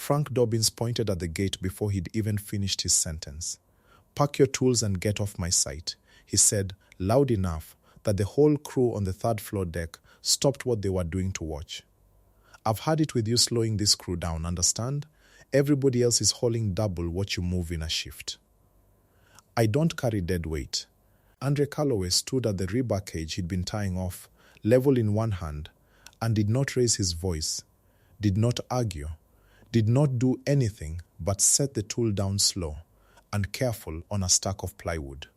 Frank Dobbins pointed at the gate before he'd even finished his sentence. "Pack your tools and get off my sight," he said, loud enough that the whole crew on the third-floor deck stopped what they were doing to watch. "I've had it with you slowing this crew down, understand? Everybody else is hauling double what you move in a shift." "I don't carry dead weight." Andre Calloway stood at the rebar cage he'd been tying off, level in one hand, and did not raise his voice, did not argue, did not do anything but set the tool down slow and careful on a stack of plywood,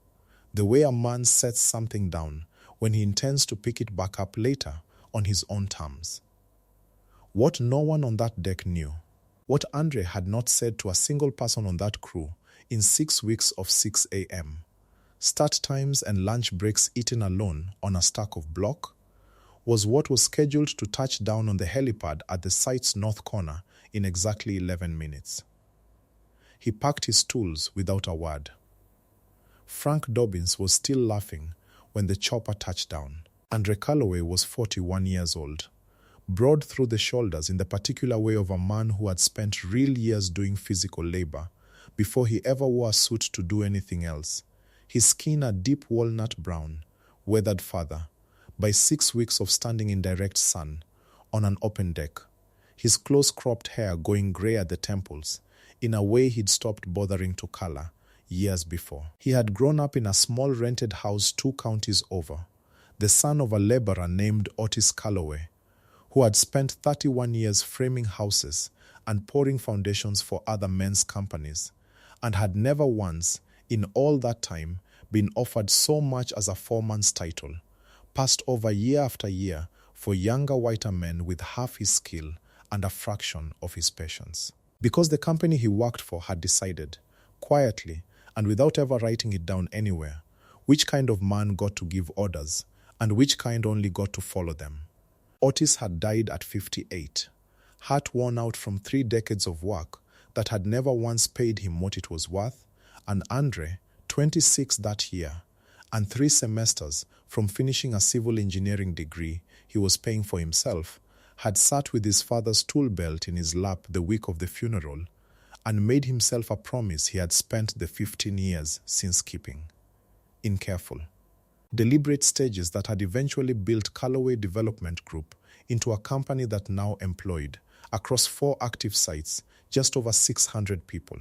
the way a man sets something down when he intends to pick it back up later on his own terms. What no one on that deck knew, what Andre had not said to a single person on that crew in 6 weeks of 6 a.m., start times and lunch breaks eaten alone on a stack of block, was what was scheduled to touch down on the helipad at the site's north corner in exactly 11 minutes. He packed his tools without a word. Frank Dobbins was still laughing when the chopper touched down. Andre Calloway was 41 years old, broad through the shoulders in the particular way of a man who had spent real years doing physical labor before he ever wore a suit to do anything else, his skin a deep walnut brown, weathered further by 6 weeks of standing in direct sun on an open deck, his close-cropped hair going grey at the temples in a way he'd stopped bothering to color years before. He had grown up in a small rented house 2 counties over, the son of a laborer named Otis Calloway, who had spent 31 years framing houses and pouring foundations for other men's companies, and had never once, in all that time, been offered so much as a foreman's title, passed over year after year for younger, whiter men with half his skill and a fraction of his patience. Because the company he worked for had decided, quietly and without ever writing it down anywhere, which kind of man got to give orders and which kind only got to follow them. Otis had died at 58, heart worn out from 3 decades of work that had never once paid him what it was worth, and Andre, 26 that year, and 3 semesters from finishing a civil engineering degree he was paying for himself, had sat with his father's tool belt in his lap the week of the funeral and made himself a promise he had spent the 15 years since keeping. In careful, deliberate stages that had eventually built Calloway Development Group into a company that now employed, across 4 active sites, just over 600 people.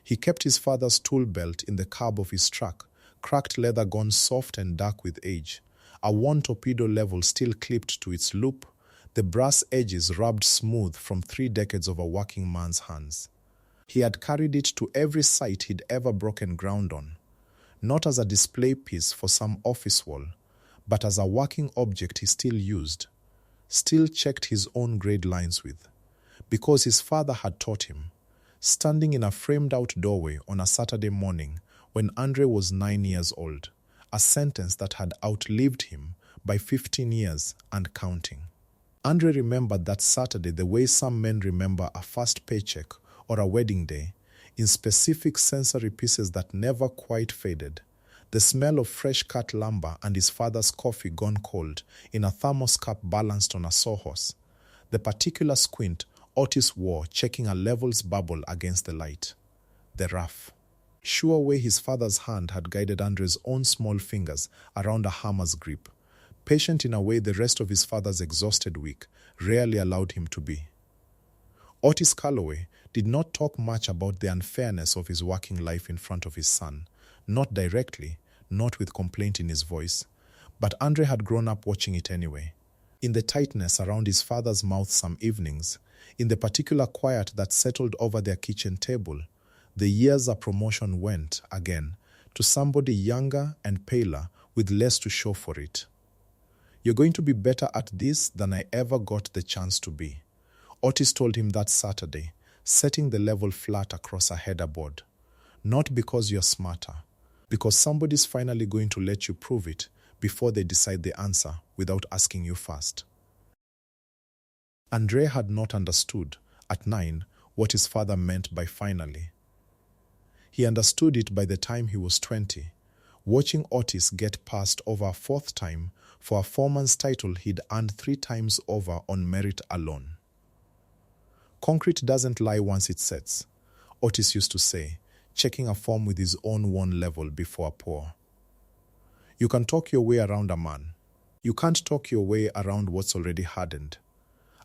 He kept his father's tool belt in the cab of his truck, cracked leather gone soft and dark with age, a worn torpedo level still clipped to its loop, the brass edges rubbed smooth from 3 decades of a working man's hands. He had carried it to every site he'd ever broken ground on, not as a display piece for some office wall, but as a working object he still used, still checked his own grade lines with, because his father had taught him, standing in a framed-out doorway on a Saturday morning when Andre was 9 years old, a sentence that had outlived him by 15 years and counting. Andre remembered that Saturday the way some men remember a first paycheck or a wedding day, in specific sensory pieces that never quite faded, the smell of fresh-cut lumber and his father's coffee gone cold in a thermos cup balanced on a sawhorse, the particular squint Otis wore checking a levels bubble against the light, the rough, sure way his father's hand had guided Andre's own small fingers around a hammer's grip, patient in a way the rest of his father's exhausted week rarely allowed him to be. Otis Calloway did not talk much about the unfairness of his working life in front of his son, not directly, not with complaint in his voice, but Andre had grown up watching it anyway. In the tightness around his father's mouth some evenings, in the particular quiet that settled over their kitchen table, the years a promotion went, again, to somebody younger and paler with less to show for it. "You're going to be better at this than I ever got the chance to be," Otis told him that Saturday, setting the level flat across a header board. "Not because you're smarter, because somebody's finally going to let you prove it before they decide the answer without asking you first." Andre had not understood, at 9, what his father meant by finally. He understood it by the time he was 20, watching Otis get passed over a 4th time for a foreman's title he'd earned 3 times over on merit alone. Concrete doesn't lie once it sets, Otis used to say, checking a form with his own one level before a pour. You can talk your way around a man. You can't talk your way around what's already hardened.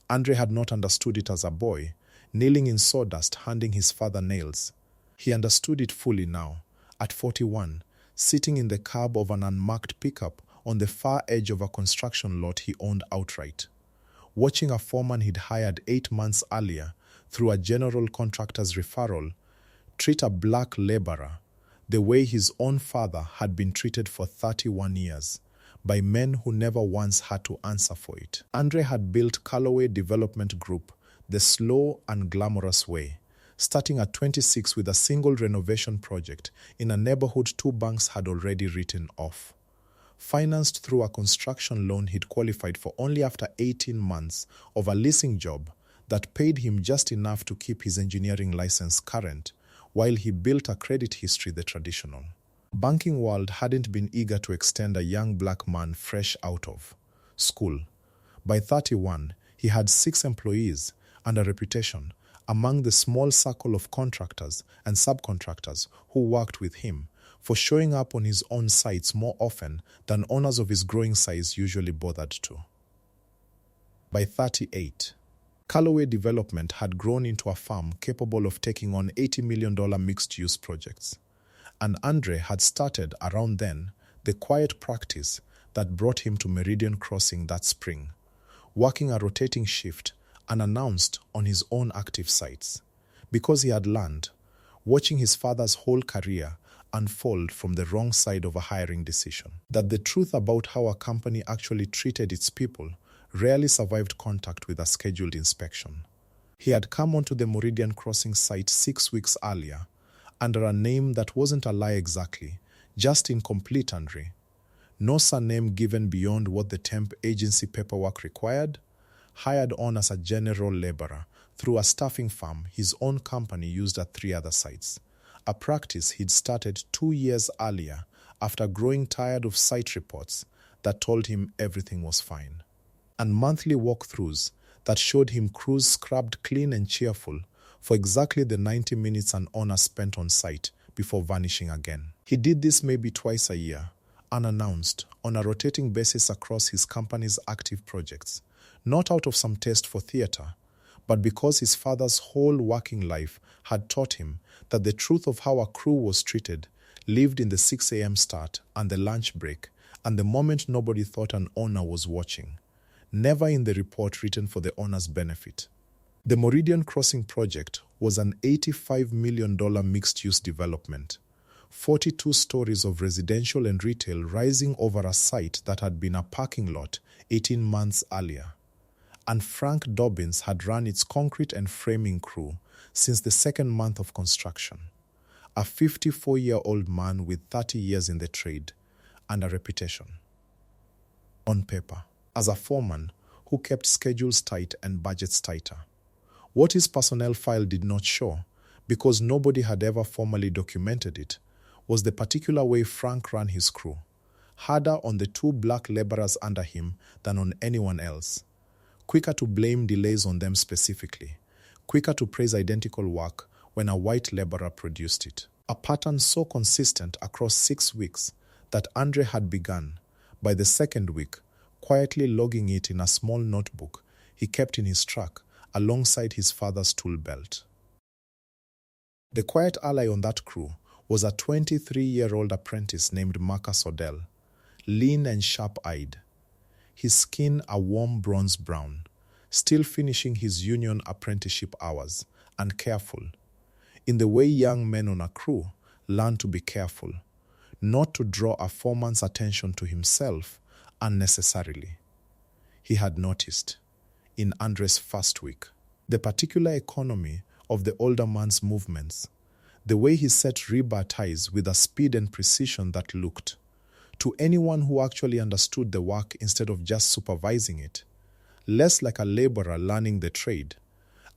Andre had not understood it as a boy, kneeling in sawdust, handing his father nails. He understood it fully now, at 41, sitting in the cab of an unmarked pickup on the far edge of a construction lot he owned outright, watching a foreman he'd hired 8 months earlier through a general contractor's referral treat a black laborer the way his own father had been treated for 31 years, by men who never once had to answer for it. Andre had built Callaway Development Group the slow and glamorous way, starting at 26 with a single renovation project in a neighborhood 2 banks had already written off. Financed through a construction loan he'd qualified for only after 18 months of a leasing job that paid him just enough to keep his engineering license current, while he built a credit history the traditional banking world hadn't been eager to extend a young black man fresh out of school. By 31, he had 6 employees and a reputation among the small circle of contractors and subcontractors who worked with him for showing up on his own sites more often than owners of his growing size usually bothered to. By 38, Callaway Development had grown into a firm capable of taking on $80 million mixed-use projects. And Andre had started, around then, the quiet practice that brought him to Meridian Crossing that spring, working a rotating shift unannounced on his own active sites, because he had learned, watching his father's whole career unfold from the wrong side of a hiring decision, that the truth about how a company actually treated its people rarely survived contact with a scheduled inspection. He had come onto the Meridian Crossing site 6 weeks earlier, under a name that wasn't a lie exactly, just incomplete Andre. No surname given beyond what the temp agency paperwork required, hired on as a general laborer through a staffing firm his own company used at 3 other sites, a practice he'd started 2 years earlier after growing tired of site reports that told him everything was fine, and monthly walkthroughs that showed him crews scrubbed clean and cheerful for exactly the 90 minutes an owner spent on site before vanishing again. He did this maybe twice a year, unannounced, on a rotating basis across his company's active projects, not out of some taste for theater, but because his father's whole working life had taught him that the truth of how a crew was treated lived in the 6 a.m. start and the lunch break and the moment nobody thought an owner was watching, never in the report written for the owner's benefit. The Meridian Crossing project was an $85 million mixed-use development, 42 stories of residential and retail rising over a site that had been a parking lot 18 months earlier. And Frank Dobbins had run its concrete and framing crew since the 2nd month of construction, a 54-year-old man with 30 years in the trade and a reputation. On paper, as a foreman who kept schedules tight and budgets tighter. What his personnel file did not show, because nobody had ever formally documented it, was the particular way Frank ran his crew, harder on the 2 black laborers under him than on anyone else, quicker to blame delays on them specifically, quicker to praise identical work when a white laborer produced it. A pattern so consistent across 6 weeks that Andre had begun, by the 2nd week, quietly logging it in a small notebook he kept in his truck alongside his father's tool belt. The quiet ally on that crew was a 23-year-old apprentice named Marcus Odell, lean and sharp-eyed, his skin a warm bronze brown, still finishing his union apprenticeship hours, and careful, in the way young men on a crew learn to be careful, not to draw a foreman's attention to himself unnecessarily. He had noticed, in Andre's first week, the particular economy of the older man's movements, the way he set rebar ties with a speed and precision that looked, to anyone who actually understood the work instead of just supervising it, less like a laborer learning the trade,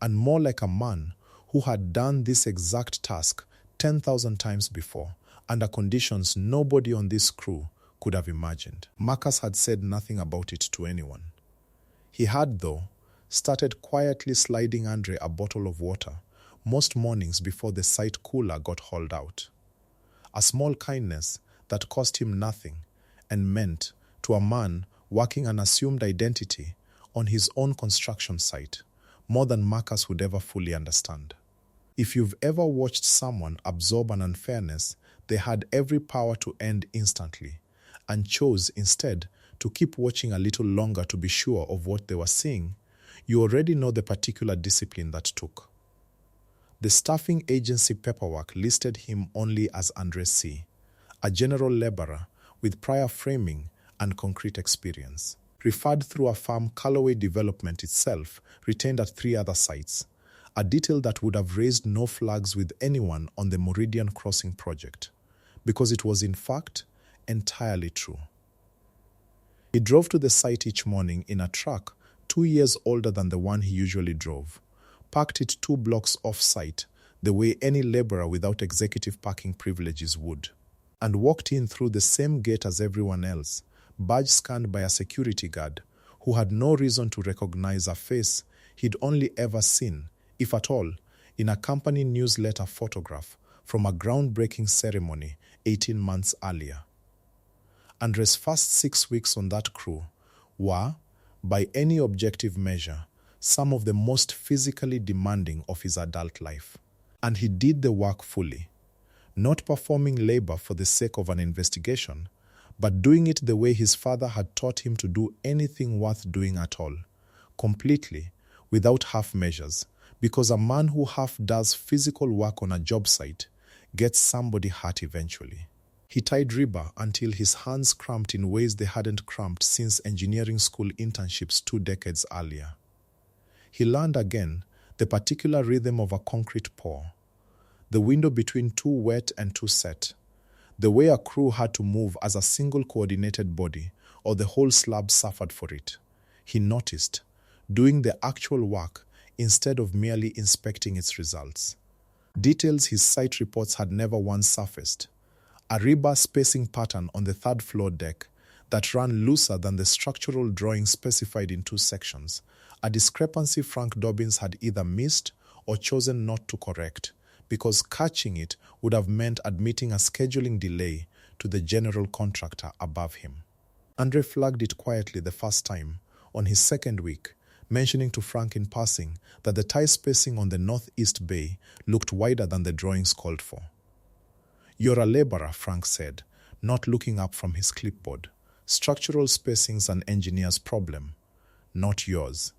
and more like a man who had done this exact task 10,000 times before, under conditions nobody on this crew could have imagined. Marcus had said nothing about it to anyone. He had, though, started quietly sliding Andre a bottle of water most mornings before the site cooler got hauled out. A small kindness that cost him nothing and meant to a man working an assumed identity on his own construction site more than Marcus would ever fully understand. If you've ever watched someone absorb an unfairness they had every power to end instantly, and chose instead to keep watching a little longer to be sure of what they were seeing, you already know the particular discipline that took. The staffing agency paperwork listed him only as Andre C., a general laborer with prior framing and concrete experience. Referred through a firm, Callaway Development itself retained at 3 other sites, a detail that would have raised no flags with anyone on the Meridian Crossing project, because it was in fact entirely true. He drove to the site each morning in a truck 2 years older than the one he usually drove, parked it 2 blocks off-site the way any laborer without executive parking privileges would, and walked in through the same gate as everyone else, badge scanned by a security guard who had no reason to recognize a face he'd only ever seen, if at all, in a company newsletter photograph from a groundbreaking ceremony 18 months earlier. Andre's first 6 weeks on that crew were, by any objective measure, some of the most physically demanding of his adult life. And he did the work fully, not performing labor for the sake of an investigation, but doing it the way his father had taught him to do anything worth doing at all, completely, without half measures, because a man who half does physical work on a job site gets somebody hurt eventually. He tied rebar until his hands cramped in ways they hadn't cramped since engineering school internships 2 decades earlier. He learned again the particular rhythm of a concrete pour, the window between 2 wet and 2 set, the way a crew had to move as a single coordinated body or the whole slab suffered for it. He noticed, doing the actual work instead of merely inspecting its results. Details his site reports had never once surfaced. A rebar spacing pattern on the 3rd floor deck that ran looser than the structural drawing specified in 2 sections, a discrepancy Frank Dobbins had either missed or chosen not to correct, because catching it would have meant admitting a scheduling delay to the general contractor above him. Andre flagged it quietly the first time, on his 2nd week, mentioning to Frank in passing that the tie spacing on the northeast bay looked wider than the drawings called for. "You're a laborer," Frank said, not looking up from his clipboard. "Structural spacing's an engineer's problem, not yours.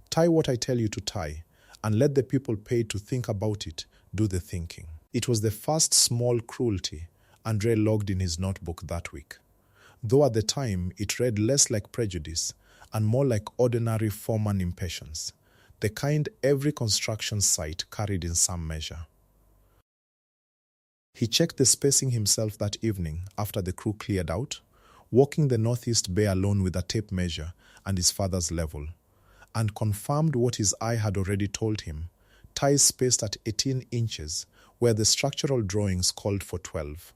Tie what I tell you to tie, and let the people paid to think about it do the thinking." It was the first small cruelty Andre logged in his notebook that week, though at the time it read less like prejudice and more like ordinary Foreman impatience, the kind every construction site carried in some measure. He checked the spacing himself that evening after the crew cleared out, walking the northeast bay alone with a tape measure and his father's level, and confirmed what his eye had already told him: ties spaced at 18 inches where the structural drawings called for 12,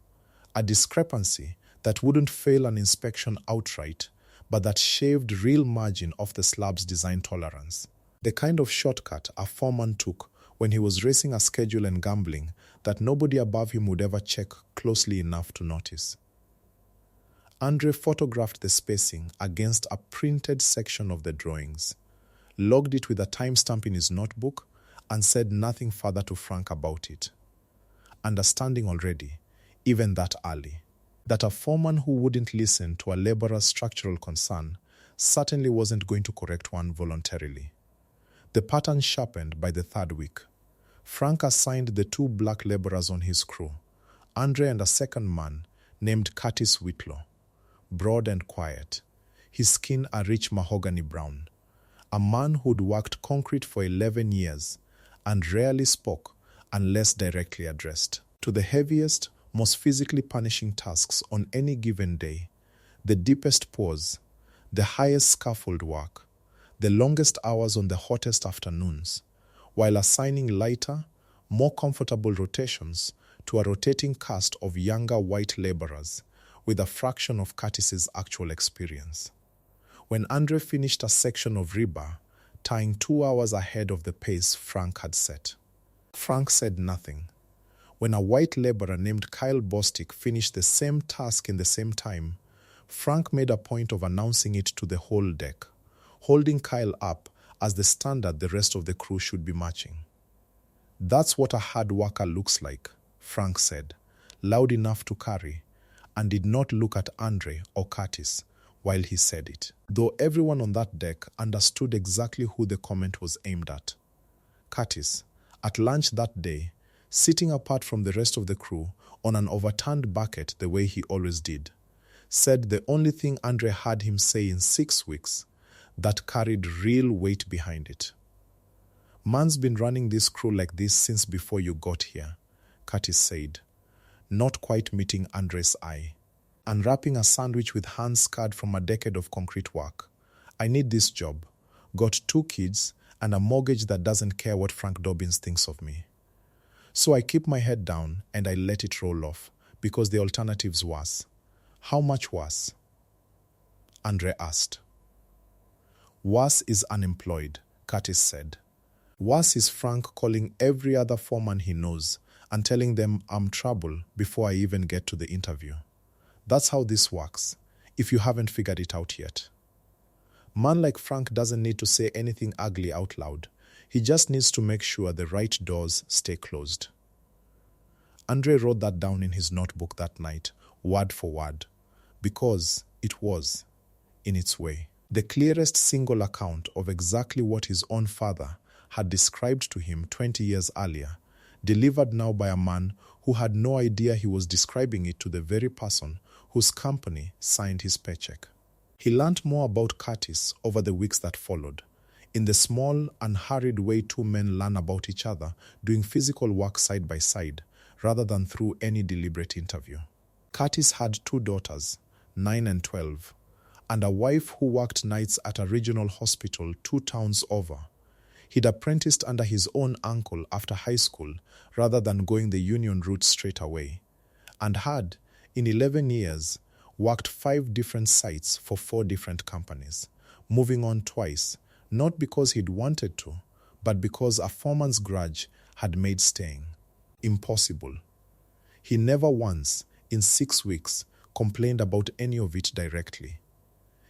a discrepancy that wouldn't fail an inspection outright, but that shaved real margin off the slab's design tolerance. The kind of shortcut a foreman took when he was racing a schedule and gambling that nobody above him would ever check closely enough to notice. Andre photographed the spacing against a printed section of the drawings, logged it with a timestamp in his notebook, and said nothing further to Frank about it, understanding already, even that early, that a foreman who wouldn't listen to a laborer's structural concern certainly wasn't going to correct one voluntarily. The pattern sharpened by the 3rd week. Frank assigned the 2 black laborers on his crew, Andre and a 2nd man named Curtis Whitlow, broad and quiet, his skin a rich mahogany brown, a man who'd worked concrete for 11 years and rarely spoke unless directly addressed. To the heaviest, most physically punishing tasks on any given day, the deepest pause, the highest scaffold work, the longest hours on the hottest afternoons, while assigning lighter, more comfortable rotations to a rotating cast of younger white laborers with a fraction of Curtis's actual experience. When Andre finished a section of rebar, tying 2 hours ahead of the pace Frank had set. Frank said nothing. When a white laborer named Kyle Bostic finished the same task in the same time, Frank made a point of announcing it to the whole deck, holding Kyle up as the standard the rest of the crew should be matching. "That's what a hard worker looks like," Frank said, loud enough to carry, and did not look at Andre or Curtis while he said it, though everyone on that deck understood exactly who the comment was aimed at. Curtis, at lunch that day, sitting apart from the rest of the crew on an overturned bucket the way he always did, said the only thing Andre had him say in 6 weeks that carried real weight behind it. "Man's been running this crew like this since before you got here," Curtis said, not quite meeting Andre's eye. "Unwrapping a sandwich with hands scarred from a decade of concrete work. I need this job. Got 2 kids and a mortgage that doesn't care what Frank Dobbins thinks of me. So I keep my head down and I let it roll off because the alternative's worse." "How much worse?" Andre asked. "Worse is unemployed," Curtis said. "Worse is Frank calling every other foreman he knows and telling them I'm trouble before I even get to the interview. That's how this works, if you haven't figured it out yet. Man like Frank doesn't need to say anything ugly out loud. He just needs to make sure the right doors stay closed." Andre wrote that down in his notebook that night, word for word, because it was, in its way, the clearest single account of exactly what his own father had described to him 20 years earlier, delivered now by a man who had no idea he was describing it to the very person whose company signed his paycheck. He learned more about Curtis over the weeks that followed, in the small, unhurried way 2 men learn about each other doing physical work side by side, rather than through any deliberate interview. Curtis had 2 daughters, 9 and 12, and a wife who worked nights at a regional hospital 2 towns over. He'd apprenticed under his own uncle after high school rather than going the union route straight away, and had, in 11 years, worked 5 different sites for 4 different companies, moving on twice, not because he'd wanted to, but because a foreman's grudge had made staying impossible. He never once, in 6 weeks, complained about any of it directly.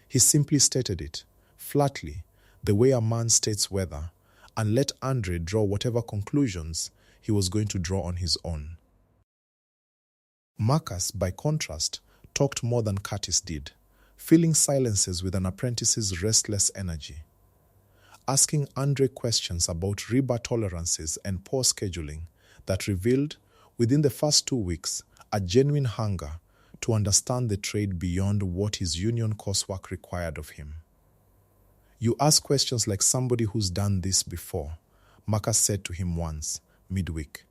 He simply stated it, flatly, the way a man states weather, and let Andre draw whatever conclusions he was going to draw on his own. Marcus, by contrast, talked more than Curtis did, filling silences with an apprentice's restless energy. Asking Andre questions about rebar tolerances and poor scheduling that revealed, within the first 2 weeks, a genuine hunger to understand the trade beyond what his union coursework required of him. "You ask questions like somebody who's done this before," Marcus said to him once, midweek,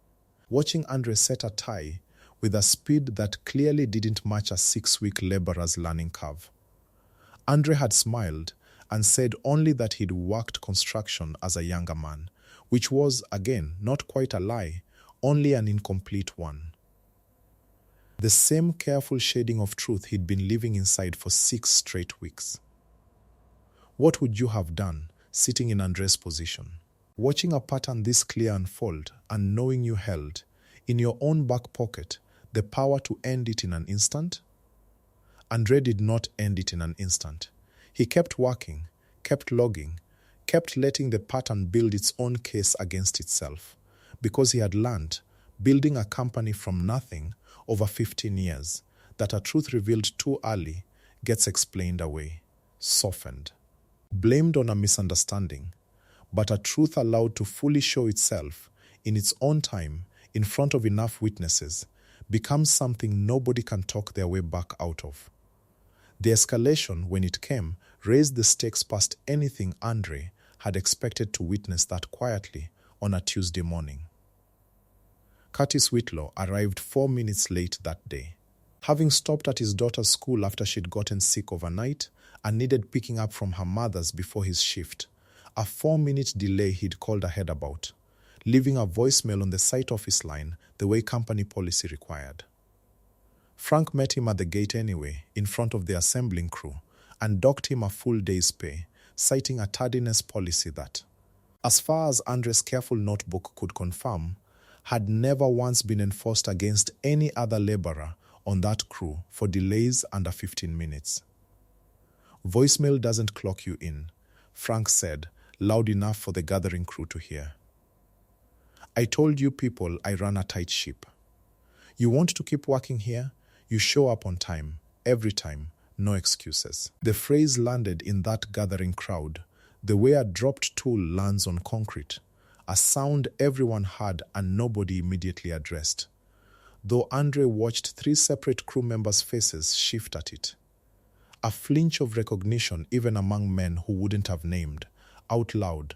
watching Andre set a tie with a speed that clearly didn't match a 6-week laborer's learning curve. Andre had smiled and said only that he'd worked construction as a younger man, which was, again, not quite a lie, only an incomplete one. The same careful shading of truth he'd been living inside for 6 straight weeks. What would you have done, sitting in Andre's position, watching a pattern this clear unfold and knowing you held, in your own back pocket, the power to end it in an instant? Andre did not end it in an instant. He kept working, kept logging, kept letting the pattern build its own case against itself, because he had learned, building a company from nothing over 15 years, that a truth revealed too early gets explained away, softened, blamed on a misunderstanding, but a truth allowed to fully show itself in its own time in front of enough witnesses becomes something nobody can talk their way back out of. The escalation, when it came, raised the stakes past anything Andre had expected to witness that quietly on a Tuesday morning. Curtis Whitlaw arrived 4 minutes late that day. Having stopped at his daughter's school after she'd gotten sick overnight and needed picking up from her mother's before his shift, a 4-minute delay he'd called ahead about, leaving a voicemail on the site office line the way company policy required. Frank met him at the gate anyway, in front of the assembling crew, and docked him a full day's pay, citing a tardiness policy that, as far as Andre's careful notebook could confirm, had never once been enforced against any other laborer on that crew for delays under 15 minutes. "Voicemail doesn't clock you in," Frank said, loud enough for the gathering crew to hear. "I told you people I run a tight ship. You want to keep working here? You show up on time, every time, no excuses." The phrase landed in that gathering crowd the way a dropped tool lands on concrete, a sound everyone heard and nobody immediately addressed, though Andre watched 3 separate crew members' faces shift at it. A flinch of recognition even among men who wouldn't have named, out loud,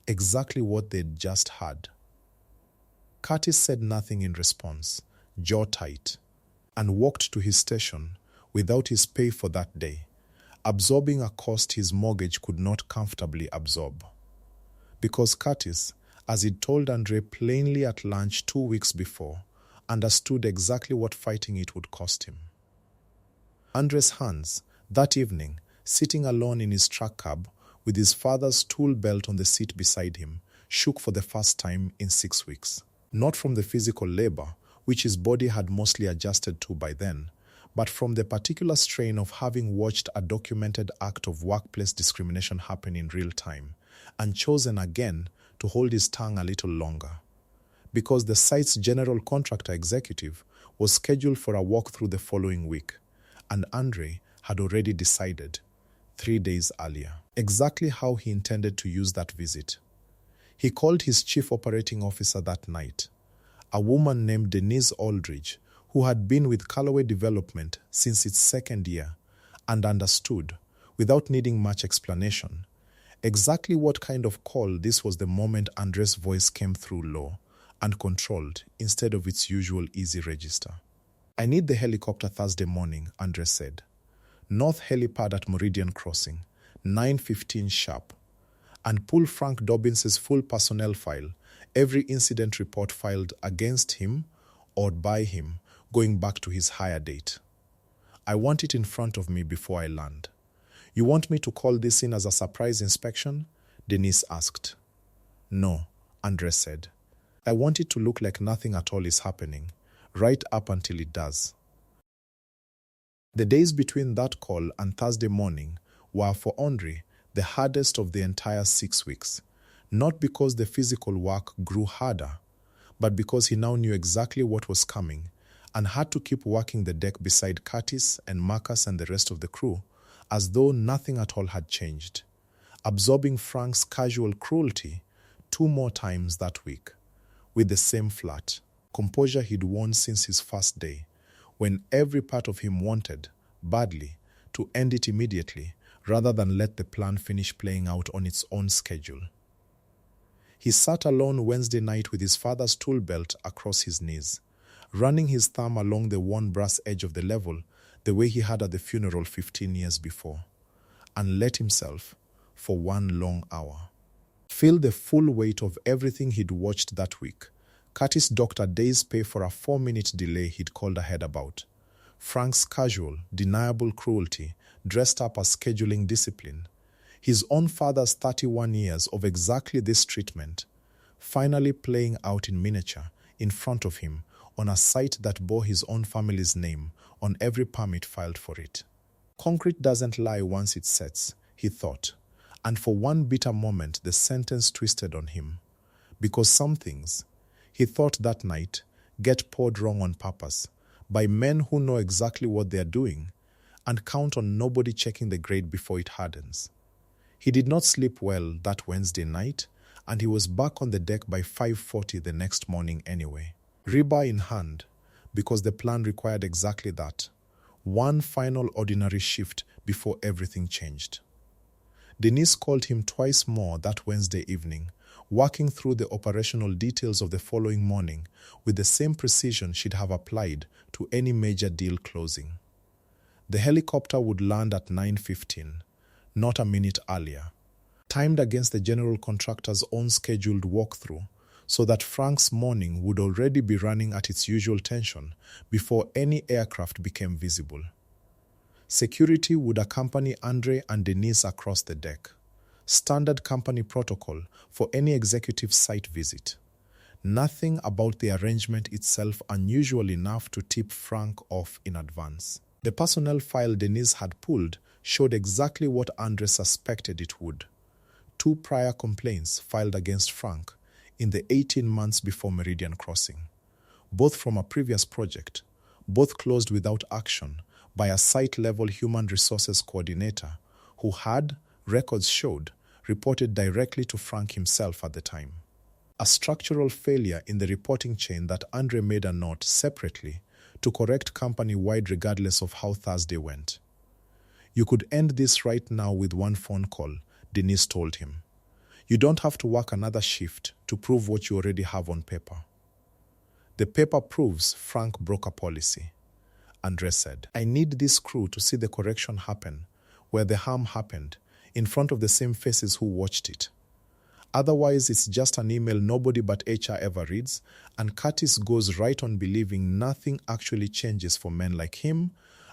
exactly what they'd just heard. Curtis said nothing in response, jaw tight, and walked to his station without his pay for that day, absorbing a cost his mortgage could not comfortably absorb. Because Curtis, as he'd told Andre plainly at lunch 2 weeks before, understood exactly what fighting it would cost him. Andre's hands, that evening, sitting alone in his truck cab with his father's tool belt on the seat beside him, shook for the first time in 6 weeks. Not from the physical labor, which his body had mostly adjusted to by then, but from the particular strain of having watched a documented act of workplace discrimination happen in real time, and chosen again to hold his tongue a little longer. Because the site's general contractor executive was scheduled for a walkthrough the following week, and Andre had already decided, 3 days earlier, exactly how he intended to use that visit. He called his chief operating officer that night, a woman named Denise Aldridge, who had been with Callaway Development since its 2nd year, and understood, without needing much explanation, exactly what kind of call this was the moment Andre's voice came through low and controlled instead of its usual easy register. "I need the helicopter Thursday morning," Andre said. "North helipad at Meridian Crossing, 9:15 sharp. And pull Frank Dobbins's full personnel file, every incident report filed against him or by him going back to his hire date. I want it in front of me before I land." "You want me to call this in as a surprise inspection?" Denise asked. "No," Andre said. "I want it to look like nothing at all is happening, right up until it does." The days between that call and Thursday morning were for Andre the hardest of the entire 6 weeks, not because the physical work grew harder, but because he now knew exactly what was coming and had to keep working the deck beside Curtis and Marcus and the rest of the crew as though nothing at all had changed, absorbing Frank's casual cruelty 2 more times that week, with the same flat composure he'd worn since his first day, when every part of him wanted, badly, to end it immediately rather than let the plan finish playing out on its own schedule. He sat alone Wednesday night with his father's tool belt across his knees, running his thumb along the worn brass edge of the level the way he had at the funeral 15 years before, and let himself, for 1 long hour, feel the full weight of everything he'd watched that week. Curtis docked a day's pay for a 4-minute delay he'd called ahead about. Frank's casual, deniable cruelty dressed up as scheduling discipline. His own father's 31 years of exactly this treatment, finally playing out in miniature in front of him on a site that bore his own family's name on every permit filed for it. Concrete doesn't lie once it sets, he thought, and for one bitter moment the sentence twisted on him. Because some things, he thought that night, get poured wrong on purpose, by men who know exactly what they are doing, and count on nobody checking the grade before it hardens. He did not sleep well that Wednesday night, and he was back on the deck by 5:40 the next morning anyway, rebar in hand, because the plan required exactly that, one final ordinary shift before everything changed. Denise called him twice more that Wednesday evening, working through the operational details of the following morning with the same precision she'd have applied to any major deal closing. The helicopter would land at 9:15, not a minute earlier, timed against the general contractor's own scheduled walkthrough, so that Frank's morning would already be running at its usual tension before any aircraft became visible. Security would accompany Andre and Denise across the deck, standard company protocol for any executive site visit. Nothing about the arrangement itself unusual enough to tip Frank off in advance. The personnel file Denise had pulled showed exactly what Andre suspected it would. 2 prior complaints filed against Frank in the 18 months before Meridian Crossing, both from a previous project, both closed without action by a site-level human resources coordinator who had, records showed, reported directly to Frank himself at the time. A structural failure in the reporting chain that Andre made a note separately to correct company-wide regardless of how Thursday went. You could end this right now with 1 phone call, Denise told him. You don't have to work another shift to prove what you already have on paper. The paper proves Frank broke a policy. Andre said, I need this crew to see the correction happen where the harm happened, in front of the same faces who watched it. Otherwise, it's just an email nobody but HR ever reads, and Curtis goes right on believing nothing actually changes for men like him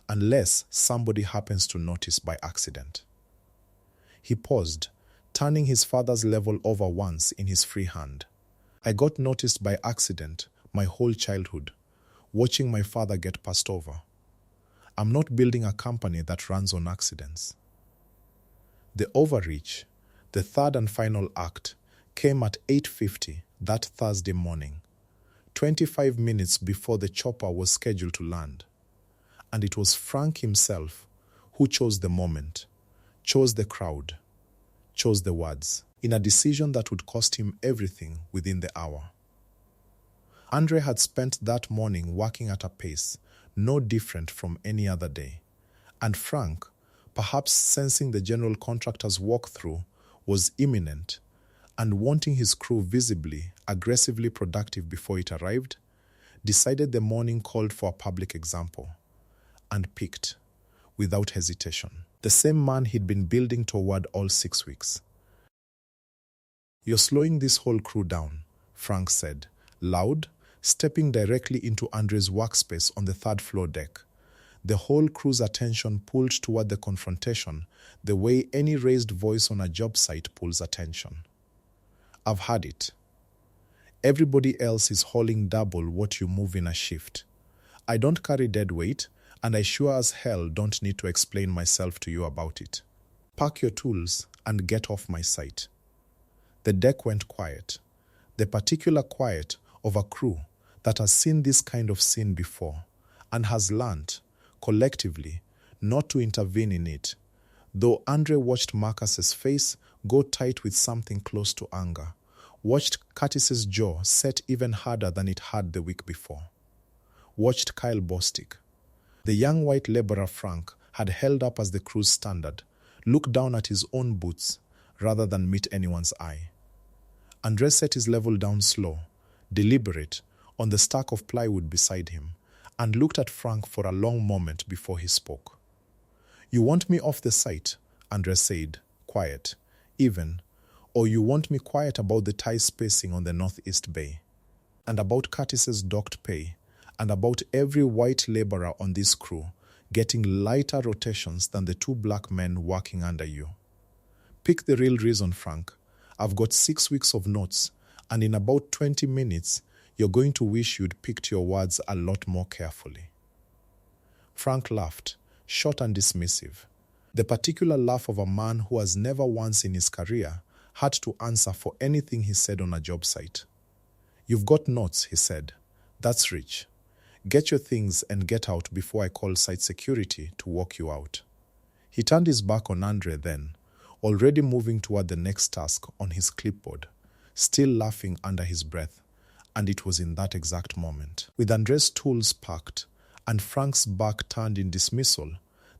unless somebody happens to notice by accident. He paused, turning his father's level over once in his free hand. I got noticed by accident my whole childhood, watching my father get passed over. I'm not building a company that runs on accidents. The overreach, the third and final act, came at 8:50 that Thursday morning, 25 minutes before the chopper was scheduled to land. And it was Frank himself who chose the moment, chose the crowd, chose the words, in a decision that would cost him everything within the hour. Andre had spent that morning working at a pace no different from any other day, and Frank, perhaps sensing the general contractor's walkthrough was imminent and wanting his crew visibly, aggressively productive before it arrived, decided the morning called for a public example, and picked, without hesitation, the same man he'd been building toward all 6 weeks. You're slowing this whole crew down, Frank said, loud, stepping directly into Andre's workspace on the 3rd floor deck. The whole crew's attention pulled toward the confrontation the way any raised voice on a job site pulls attention. I've had it. Everybody else is hauling double what you move in a shift. I don't carry dead weight, and I sure as hell don't need to explain myself to you about it. Pack your tools and get off my site. The deck went quiet, the particular quiet of a crew that has seen this kind of scene before and has learned, collectively, not to intervene in it, though Andre watched Marcus's face go tight with something close to anger, watched Curtis's jaw set even harder than it had the week before, watched Kyle Bostic. The young white laborer Frank had held up as the crew's standard, looked down at his own boots rather than meet anyone's eye. Andre set his level down slow, deliberate, on the stack of plywood beside him, and looked at Frank for a long moment before he spoke. You want me off the site, Andre said, quiet, even, or you want me quiet about the tie spacing on the northeast bay, and about Curtis's docked pay, and about every white laborer on this crew getting lighter rotations than the 2 black men working under you. Pick the real reason, Frank. I've got 6 weeks of notes, and in about 20 minutes, you're going to wish you'd picked your words a lot more carefully. Frank laughed, short and dismissive. The particular laugh of a man who has never once in his career had to answer for anything he said on a job site. You've got notes, he said. That's rich. Get your things and get out before I call site security to walk you out. He turned his back on Andre then, already moving toward the next task on his clipboard, still laughing under his breath, and it was in that exact moment, with Andre's tools packed and Frank's back turned in dismissal,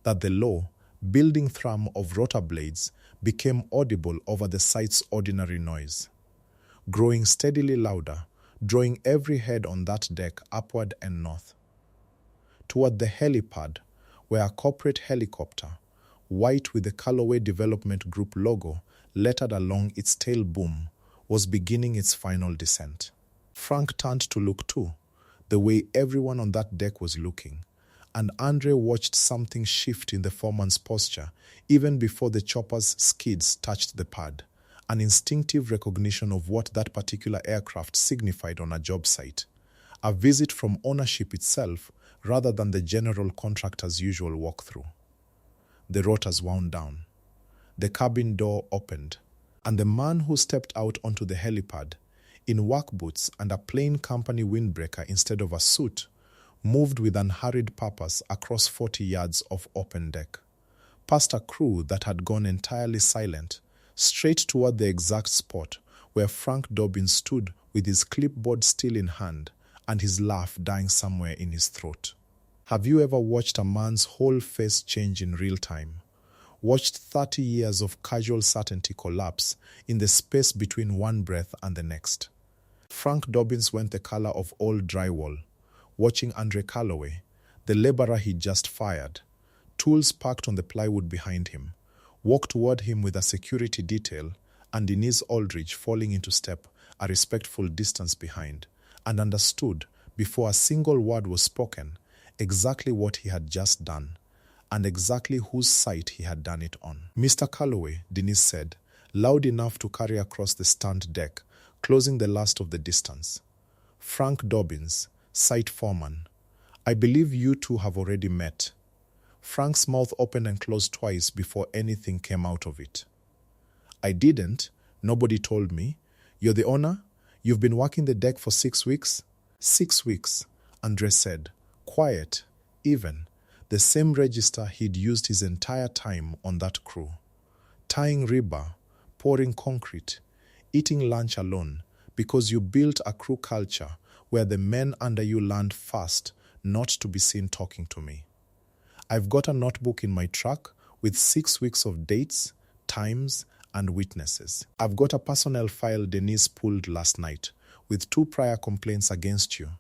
that the low, building thrum of rotor blades became audible over the site's ordinary noise, growing steadily louder, drawing every head on that deck upward and north. Toward the helipad, where a corporate helicopter, white with the Callaway Development Group logo lettered along its tail boom, was beginning its final descent. Frank turned to look too, the way everyone on that deck was looking, and Andre watched something shift in the foreman's posture even before the chopper's skids touched the pad, an instinctive recognition of what that particular aircraft signified on a job site, a visit from ownership itself rather than the general contractor's usual walkthrough. The rotors wound down. The cabin door opened, and the man who stepped out onto the helipad, in work boots and a plain company windbreaker instead of a suit, moved with unhurried purpose across 40 yards of open deck, past a crew that had gone entirely silent, straight toward the exact spot where Frank Dobbins stood with his clipboard still in hand and his laugh dying somewhere in his throat. Have you ever watched a man's whole face change in real time? Watched 30 years of casual certainty collapse in the space between one breath and the next? Frank Dobbins went the color of old drywall, watching Andre Calloway, the laborer he'd just fired, tools parked on the plywood behind him, walk toward him with a security detail, and Denise Aldridge falling into step a respectful distance behind, and understood, before a single word was spoken, exactly what he had just done, and exactly whose site he had done it on. "Mr. Calloway," Denise said, loud enough to carry across the stunned deck, closing the last of the distance. "Frank Dobbins, site foreman. I believe you two have already met." Frank's mouth opened and closed twice before anything came out of it. "I didn't. Nobody told me. You're the owner? You've been working the deck for 6 weeks?" "6 weeks," Andre said, quiet, even, the same register he'd used his entire time on that crew. Tying rebar, pouring concrete, eating lunch alone, because you built a crew culture where the men under you learned fast not to be seen talking to me. I've got a notebook in my truck with 6 weeks of dates, times, and witnesses. I've got a personnel file Denise pulled last night with 2 prior complaints against you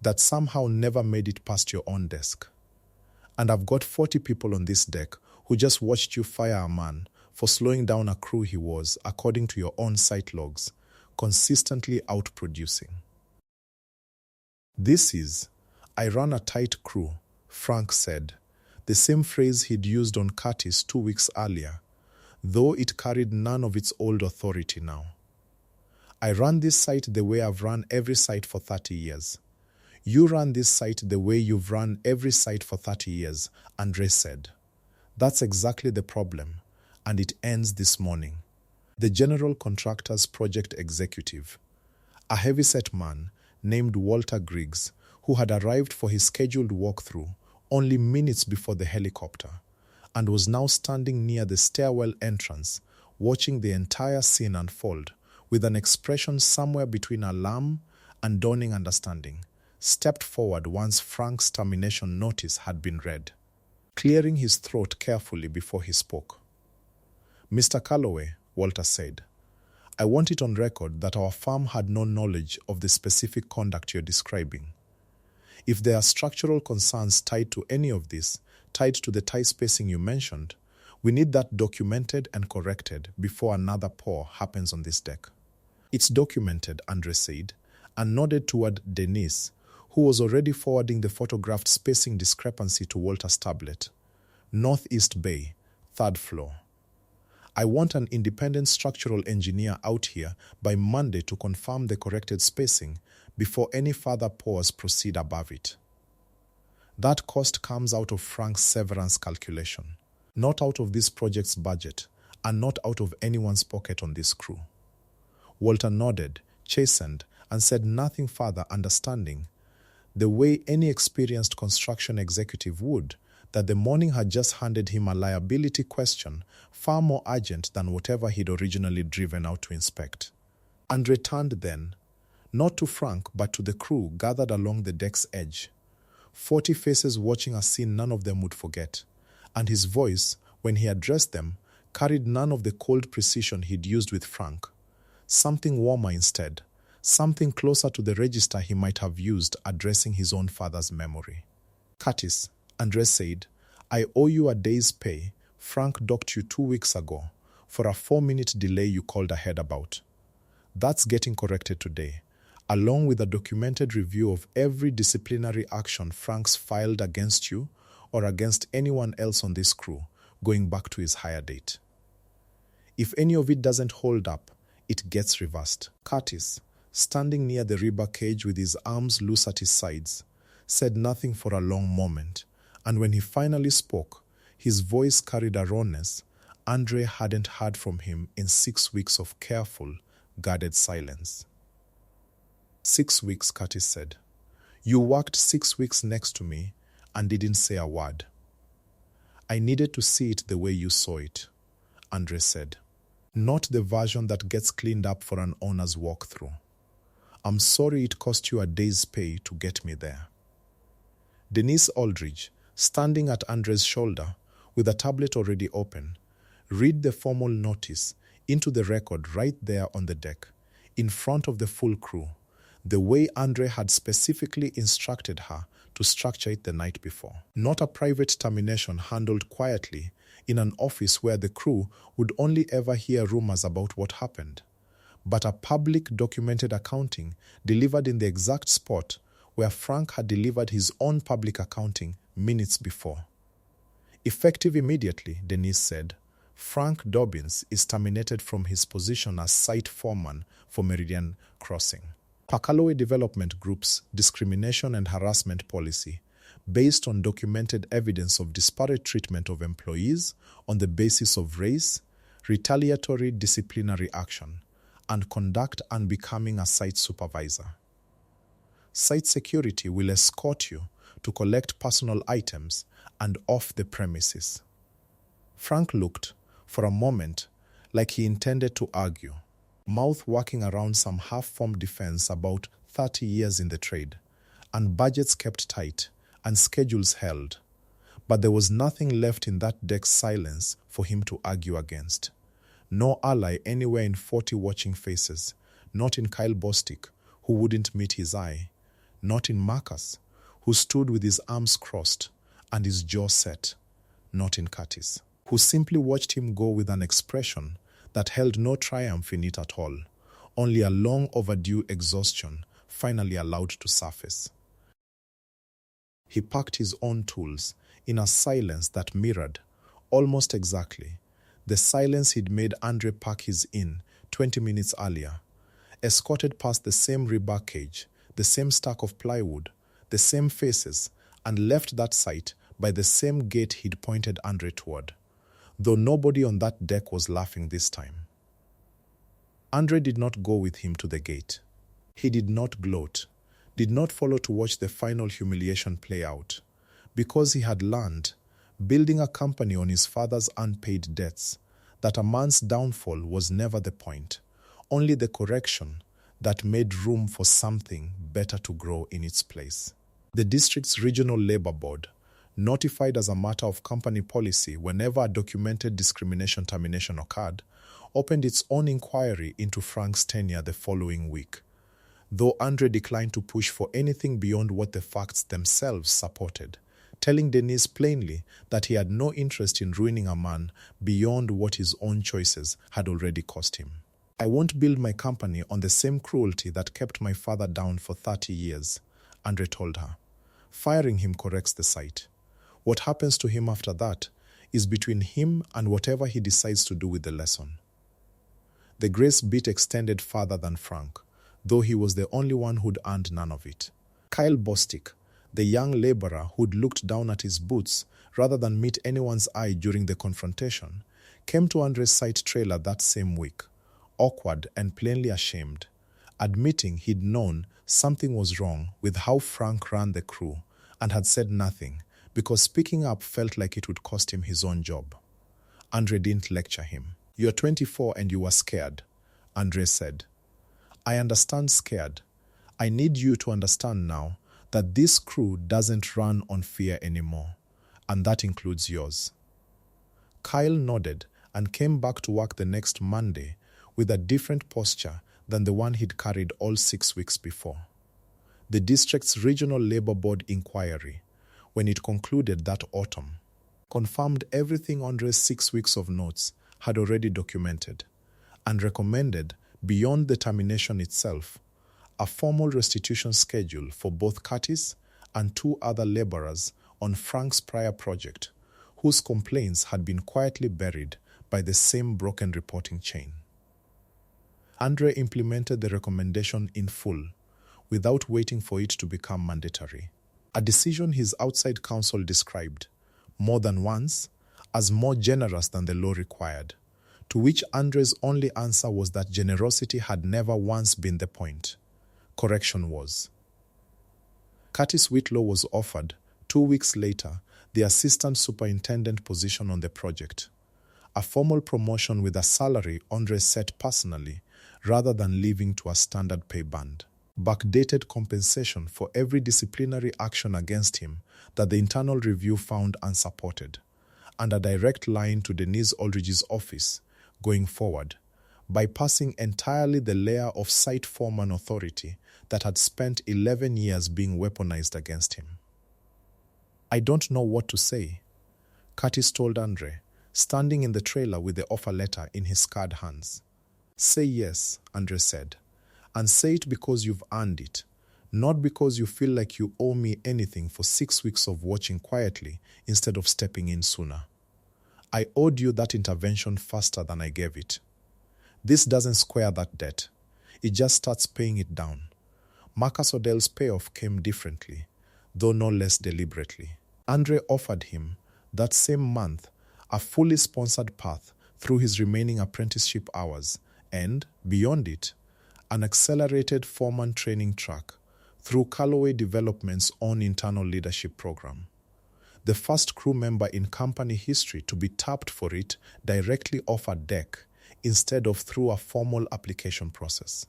that somehow never made it past your own desk. And I've got 40 people on this deck who just watched you fire a man for slowing down a crew he was, according to your own site logs, consistently outproducing. This is, I run a tight crew, Frank said, the same phrase he'd used on Curtis 2 weeks earlier, though it carried none of its old authority now. I run this site the way I've run every site for 30 years. You run this site the way you've run every site for 30 years, Andre said. That's exactly the problem, and it ends this morning. The general contractor's project executive, a heavyset man named Walter Griggs, who had arrived for his scheduled walkthrough only minutes before the helicopter, and was now standing near the stairwell entrance, watching the entire scene unfold, with an expression somewhere between alarm and dawning understanding, stepped forward once Frank's termination notice had been read, clearing his throat carefully before he spoke. "Mr. Calloway," Walter said, "I want it on record that our firm had no knowledge of the specific conduct you're describing. If there are structural concerns tied to any of this, tied to the tie spacing you mentioned, we need that documented and corrected before another pour happens on this deck." "It's documented," Andre said, and nodded toward Denise, who was already forwarding the photographed spacing discrepancy to Walter's tablet. "Northeast Bay, 3rd floor. I want an independent structural engineer out here by Monday to confirm the corrected spacing before any further pours proceed above it." That cost comes out of Frank's severance calculation, not out of this project's budget, and not out of anyone's pocket on this crew. Walter nodded, chastened, and said nothing further, understanding, the way any experienced construction executive would, that the morning had just handed him a liability question far more urgent than whatever he'd originally driven out to inspect. Andre turned then, not to Frank but to the crew gathered along the deck's edge, 40 faces watching a scene none of them would forget, and his voice, when he addressed them, carried none of the cold precision he'd used with Frank. Something warmer instead, something closer to the register he might have used addressing his own father's memory. "Curtis," Andre said, "I owe you a day's pay. Frank docked you 2 weeks ago for a 4-minute delay you called ahead about. That's getting corrected today, along with a documented review of every disciplinary action Frank's filed against you or against anyone else on this crew, going back to his hire date. If any of it doesn't hold up, it gets reversed. Curtis, standing near the rebar cage with his arms loose at his sides, said nothing for a long moment, and when he finally spoke, his voice carried a rawness Andre hadn't heard from him in 6 weeks of careful, guarded silence. 6 weeks, Curtis said. You worked 6 weeks next to me and didn't say a word. I needed to see it the way you saw it, Andre said. Not the version that gets cleaned up for an owner's walkthrough. I'm sorry it cost you a day's pay to get me there. Denise Aldridge, standing at Andre's shoulder with a tablet already open, read the formal notice into the record right there on the deck, in front of the full crew, the way Andre had specifically instructed her to structure it the night before. Not a private termination handled quietly in an office where the crew would only ever hear rumors about what happened, but a public documented accounting delivered in the exact spot where Frank had delivered his own public accounting minutes before. Effective immediately, Denise said, Frank Dobbins is terminated from his position as site foreman for Meridian Crossing. Pakaloe Development Group's discrimination and harassment policy, based on documented evidence of disparate treatment of employees on the basis of race, retaliatory disciplinary action, and conduct unbecoming a site supervisor. Site security will escort you to collect personal items and off the premises. Frank looked, for a moment, like he intended to argue, mouth working around some half-formed defense about 30 years in the trade, and budgets kept tight, and schedules held. But there was nothing left in that deck's silence for him to argue against. No ally anywhere in 40 watching faces, not in Kyle Bostic, who wouldn't meet his eye, not in Marcus, who stood with his arms crossed and his jaw set, not in Curtis, who simply watched him go with an expression that held no triumph in it at all, only a long overdue exhaustion finally allowed to surface. He packed his own tools in a silence that mirrored, almost exactly, the silence he'd made Andre pack his in 20 minutes earlier, escorted past the same rebar cage, the same stack of plywood, the same faces, and left that site by the same gate he'd pointed Andre toward, though nobody on that deck was laughing this time. Andre did not go with him to the gate. He did not gloat, did not follow to watch the final humiliation play out, because he had learned, building a company on his father's unpaid debts, that a man's downfall was never the point, only the correction that made room for something better to grow in its place. The district's regional labor board, notified as a matter of company policy whenever a documented discrimination termination occurred, opened its own inquiry into Frank's tenure the following week, though Andre declined to push for anything beyond what the facts themselves supported, telling Denise plainly that he had no interest in ruining a man beyond what his own choices had already cost him. I won't build my company on the same cruelty that kept my father down for 30 years, Andre told her. Firing him corrects the site. What happens to him after that is between him and whatever he decides to do with the lesson. The grace bit extended farther than Frank, though he was the only one who'd earned none of it. Kyle Bostic, the young laborer who'd looked down at his boots rather than meet anyone's eye during the confrontation, came to Andre's site trailer that same week, awkward and plainly ashamed, admitting he'd known something was wrong with how Frank ran the crew and had said nothing because speaking up felt like it would cost him his own job. Andre didn't lecture him. "You're 24 and you were scared," Andre said. "I understand scared. I need you to understand now that this crew doesn't run on fear anymore, and that includes yours." Kyle nodded and came back to work the next Monday with a different posture than the one he'd carried all 6 weeks before. The district's regional labor board inquiry, when it concluded that autumn, confirmed everything Andre's 6 weeks of notes had already documented, and recommended, beyond the termination itself, a formal restitution schedule for both Curtis and two other laborers on Frank's prior project, whose complaints had been quietly buried by the same broken reporting chain. Andre implemented the recommendation in full, without waiting for it to become mandatory. A decision his outside counsel described, more than once, as more generous than the law required, to which Andre's only answer was that generosity had never once been the point. Correction was. Curtis Whitlaw was offered, 2 weeks later, the assistant superintendent position on the project, a formal promotion with a salary Andre set personally, rather than leaving to a standard pay band. Backdated compensation for every disciplinary action against him that the internal review found unsupported, and a direct line to Denise Aldridge's office, going forward, bypassing entirely the layer of site foreman authority that had spent 11 years being weaponized against him. "I don't know what to say," Curtis told Andre, standing in the trailer with the offer letter in his scarred hands. "Say yes," Andre said, "and say it because you've earned it, not because you feel like you owe me anything for 6 weeks of watching quietly instead of stepping in sooner. I owed you that intervention faster than I gave it. This doesn't square that debt. It just starts paying it down." Marcus Odell's payoff came differently, though no less deliberately. Andre offered him, that same month, a fully sponsored path through his remaining apprenticeship hours and, beyond it, an accelerated foreman training track through Callaway Development's own internal leadership program. The first crew member in company history to be tapped for it directly off a deck instead of through a formal application process.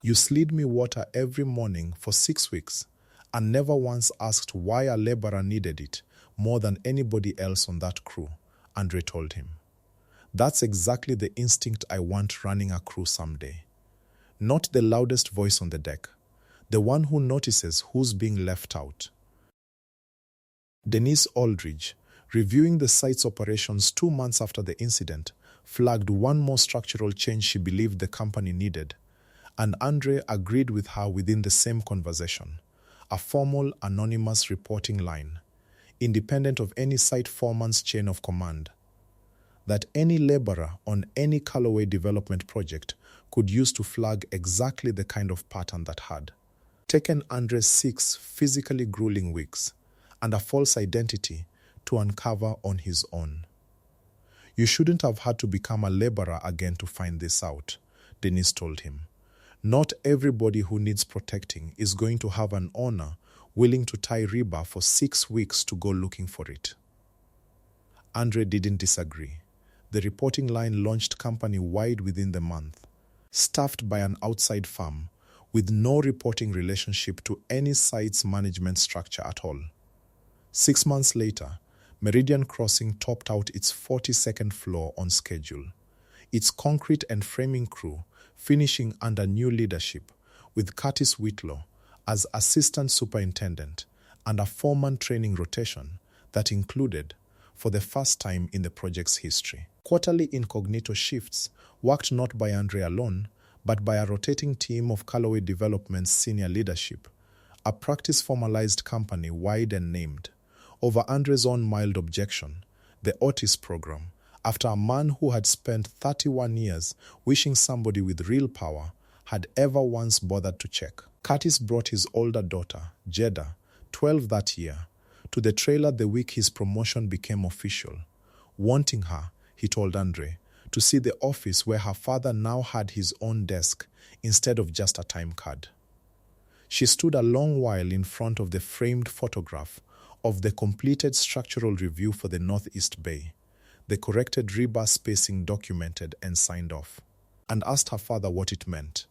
"You slid me water every morning for 6 weeks and never once asked why a laborer needed it more than anybody else on that crew," Andre told him. "That's exactly the instinct I want running a crew someday. Not the loudest voice on the deck, the one who notices who's being left out." Denise Aldridge, reviewing the site's operations 2 months after the incident, flagged one more structural change she believed the company needed, and Andre agreed with her within the same conversation, a formal, anonymous reporting line, independent of any site foreman's chain of command, that any laborer on any Callaway development project could use to flag exactly the kind of pattern that had taken Andre's 6 physically grueling weeks and a false identity to uncover on his own. "You shouldn't have had to become a laborer again to find this out," Denise told him. "Not everybody who needs protecting is going to have an owner willing to tie rebar for 6 weeks to go looking for it." Andre didn't disagree. The reporting line launched company-wide within the month, staffed by an outside firm with no reporting relationship to any site's management structure at all. 6 months later, Meridian Crossing topped out its 42nd floor on schedule, its concrete and framing crew finishing under new leadership with Curtis Whitlaw as assistant superintendent and a foreman training rotation that included, for the first time in the project's history, quarterly incognito shifts worked not by Andre alone, but by a rotating team of Callaway Development's senior leadership, a practice formalized company-wide and named, over Andre's own mild objection, the Otis program, after a man who had spent 31 years wishing somebody with real power had ever once bothered to check. Curtis brought his older daughter, Jeda, 12 that year, to the trailer the week his promotion became official, wanting her, he told Andre, to see the office where her father now had his own desk instead of just a time card. She stood a long while in front of the framed photograph of the completed structural review for the Northeast Bay, the corrected rebar spacing documented and signed off, and asked her father what it meant.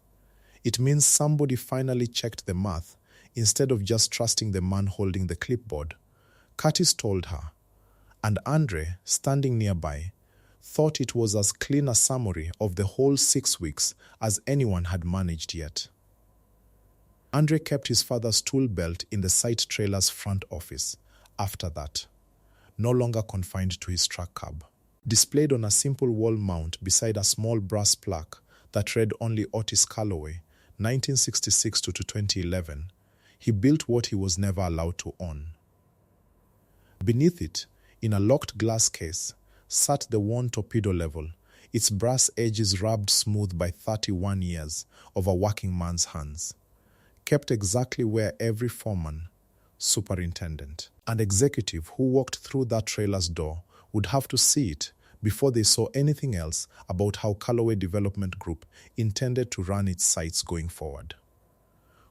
"It means somebody finally checked the math instead of just trusting the man holding the clipboard," Curtis told her, and Andre, standing nearby, thought it was as clean a summary of the whole 6 weeks as anyone had managed yet. Andre kept his father's tool belt in the site trailer's front office after that, no longer confined to his truck cab. Displayed on a simple wall mount beside a small brass plaque that read only Otis Callaway, 1966 to 2011, he built what he was never allowed to own. Beneath it, in a locked glass case, sat the worn torpedo level, its brass edges rubbed smooth by 31 years of a working man's hands, kept exactly where every foreman, superintendent, and executive who walked through that trailer's door would have to see it before they saw anything else about how Callaway Development Group intended to run its sites going forward.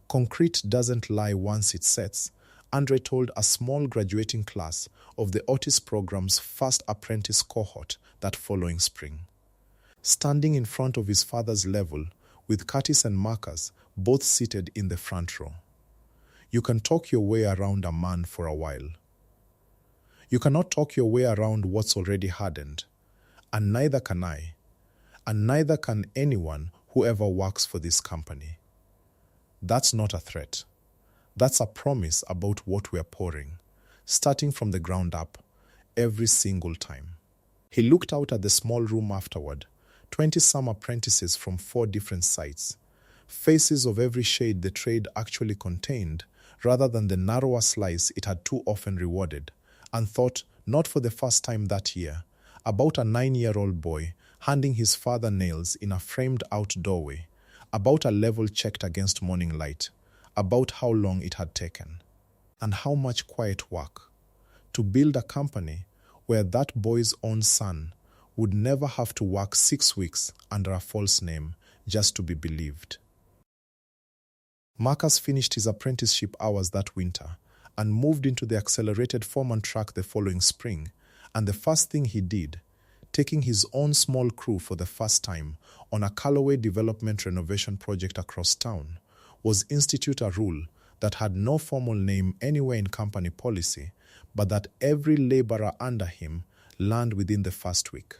Concrete doesn't lie once it sets, Andre told a small graduating class of the Otis program's first apprentice cohort that following spring. Standing in front of his father's level, with Curtis and Marcus both seated in the front row. You can talk your way around a man for a while. You cannot talk your way around what's already hardened, and neither can I, and neither can anyone who ever works for this company. That's not a threat. That's a promise about what we're pouring, starting from the ground up, every single time. He looked out at the small room afterward, 20-some apprentices from 4 different sites, faces of every shade the trade actually contained, rather than the narrower slice it had too often rewarded, and thought, not for the first time that year, about a 9-year-old boy handing his father nails in a framed-out doorway, about a level checked against morning light, about how long it had taken, and how much quiet work, to build a company where that boy's own son would never have to work 6 weeks under a false name just to be believed. Marcus finished his apprenticeship hours that winter and moved into the accelerated foreman track the following spring, and the first thing he did, taking his own small crew for the first time on a Callaway development renovation project across town, was institute a rule that had no formal name anywhere in company policy, but that every laborer under him learned within the first week.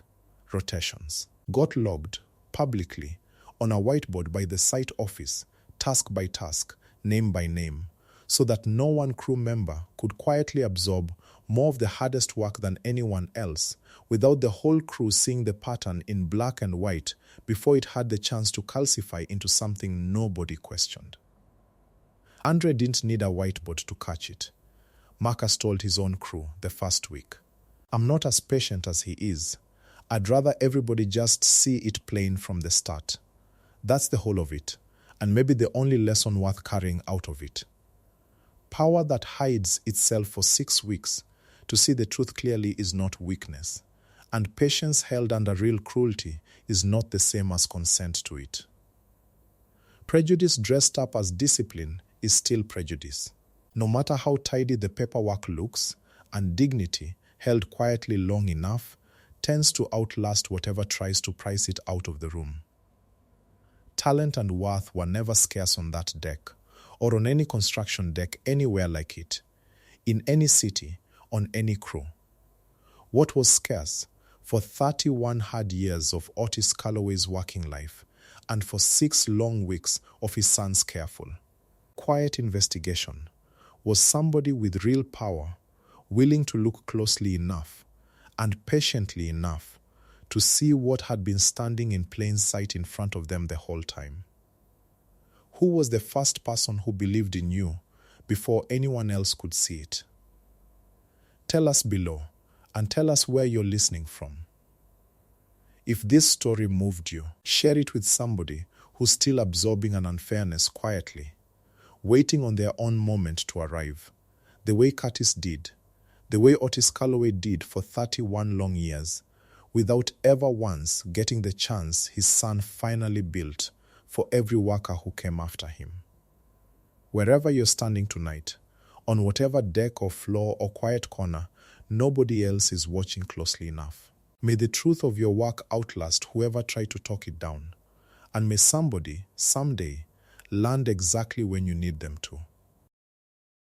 Rotations got logged publicly on a whiteboard by the site office, task by task, name by name, so that no one crew member could quietly absorb more of the hardest work than anyone else without the whole crew seeing the pattern in black and white before it had the chance to calcify into something nobody questioned. Andre didn't need a whiteboard to catch it. Marcus told his own crew the first week, "I'm not as patient as he is. I'd rather everybody just see it plain from the start. That's the whole of it, and maybe the only lesson worth carrying out of it. Power that hides itself for 6 weeks to see the truth clearly is not weakness, and patience held under real cruelty is not the same as consent to it. Prejudice dressed up as discipline is still prejudice. No matter how tidy the paperwork looks, and dignity, held quietly long enough, tends to outlast whatever tries to price it out of the room. Talent and worth were never scarce on that deck, or on any construction deck anywhere like it, in any city, on any crew. What was scarce for 31 hard years of Otis Callaway's working life, and for 6 long weeks of his son's careful, quiet investigation, was somebody with real power, willing to look closely enough and patiently enough to see what had been standing in plain sight in front of them the whole time. Who was the first person who believed in you before anyone else could see it? Tell us below, and tell us where you're listening from. If this story moved you, share it with somebody who's still absorbing an unfairness quietly, waiting on their own moment to arrive, the way Curtis did, the way Otis Callaway did for 31 long years, without ever once getting the chance his son finally built for every worker who came after him. Wherever you're standing tonight, on whatever deck or floor or quiet corner, nobody else is watching closely enough. May the truth of your work outlast whoever tried to talk it down, and may somebody, someday, land exactly when you need them to.